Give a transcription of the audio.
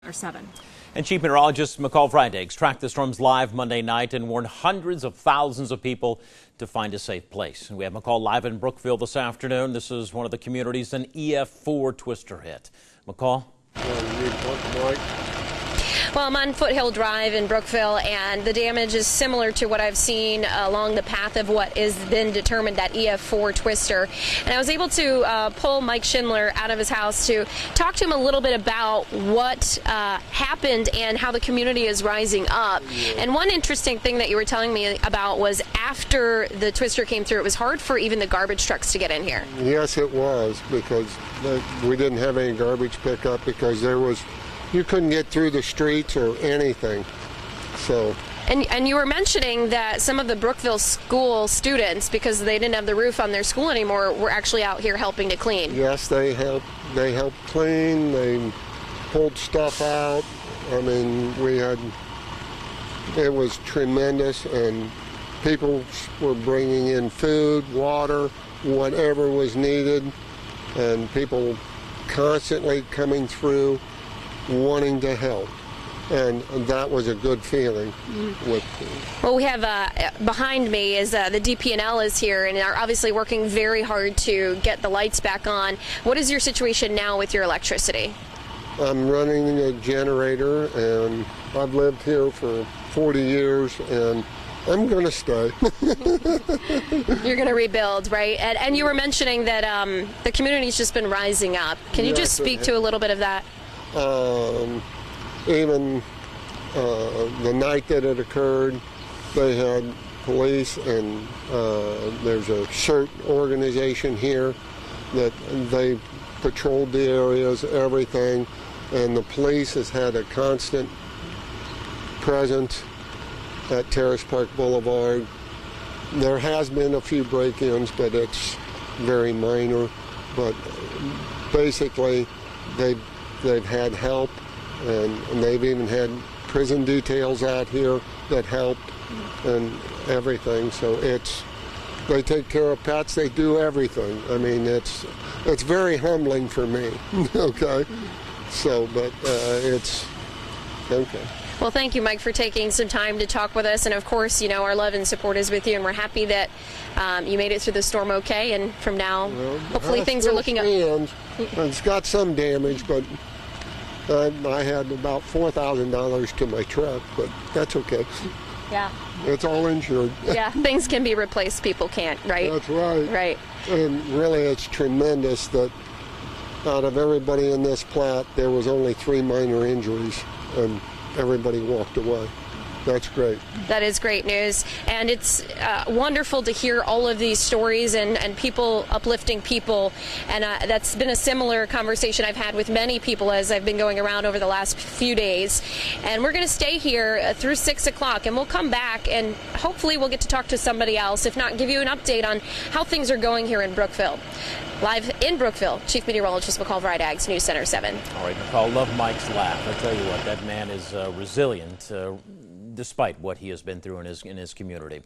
Or 7. And Chief Meteorologist McCall Vrydaghs tracked the storms live Monday night and warned hundreds of thousands of people to find a safe place. And we have McCall live in Brookville this afternoon. This is one of the communities an EF4 twister hit. McCall? Well, I'm on Foothill Drive in Brookville, and the damage is similar to what I've seen along the path of what has been determined that EF4 twister. And I was able to pull Mike Schindler out of his house to talk to him a little bit about what happened and how the community is rising up. And one interesting thing that you were telling me about was after the twister came through, it was hard for even the garbage trucks to get in here. Yes, it was, because we didn't have any garbage pickup because you couldn't get through the streets or anything. So. And you were mentioning that some of the Brookville school students, because they didn't have the roof on their school anymore, were actually out here helping to clean. Yes, they helped clean. They pulled stuff out. I mean, it was tremendous, and people were bringing in food, water, whatever was needed, and people constantly coming through wanting to help, and that was a good feeling. Well, we have behind me is the DP&L is here and are obviously working very hard to get the lights back on. What is your situation now with your electricity? I'm running a generator, and I've lived here for 40 years, and I'm going to stay. You're going to rebuild, right? And you were mentioning that the community's just been rising up. Can you just speak to a little bit of that? Even the night that it occurred, they had police, and there's a CERT organization here that they patrolled the areas, everything, and the police has had a constant presence at Terrace Park Boulevard. There has been a few break-ins, but it's very minor. But basically, they've had help, and they've even had prison details out here that helped and everything. So they take care of pets. They do everything. I mean, it's very humbling for me. Okay, so but it's okay. Well, thank you, Mike, for taking some time to talk with us. And of course, you know, our love and support is with you, and we're happy that you made it through the storm okay. And from now, hopefully things are looking up. It's got some damage, but I had about $4,000 to my truck, but that's okay. Yeah. It's all insured. Yeah, things can be replaced, people can't, right? That's right. Right. And really, it's tremendous that out of everybody in this plat, there was only 3 minor injuries, and everybody walked away. That's great. That is great news, and it's wonderful to hear all of these stories and people uplifting people, and that's been a similar conversation I've had with many people as I've been going around over the last few days. And we're going to stay here through 6 o'clock, and we'll come back and hopefully we'll get to talk to somebody else, if not give you an update on how things are going here in Brookville. Live in Brookville, Chief Meteorologist McCall Vrydaghs, News Center 7. All right, McCall, love Mike's laugh. I tell you what, that man is resilient despite what he has been through in his community.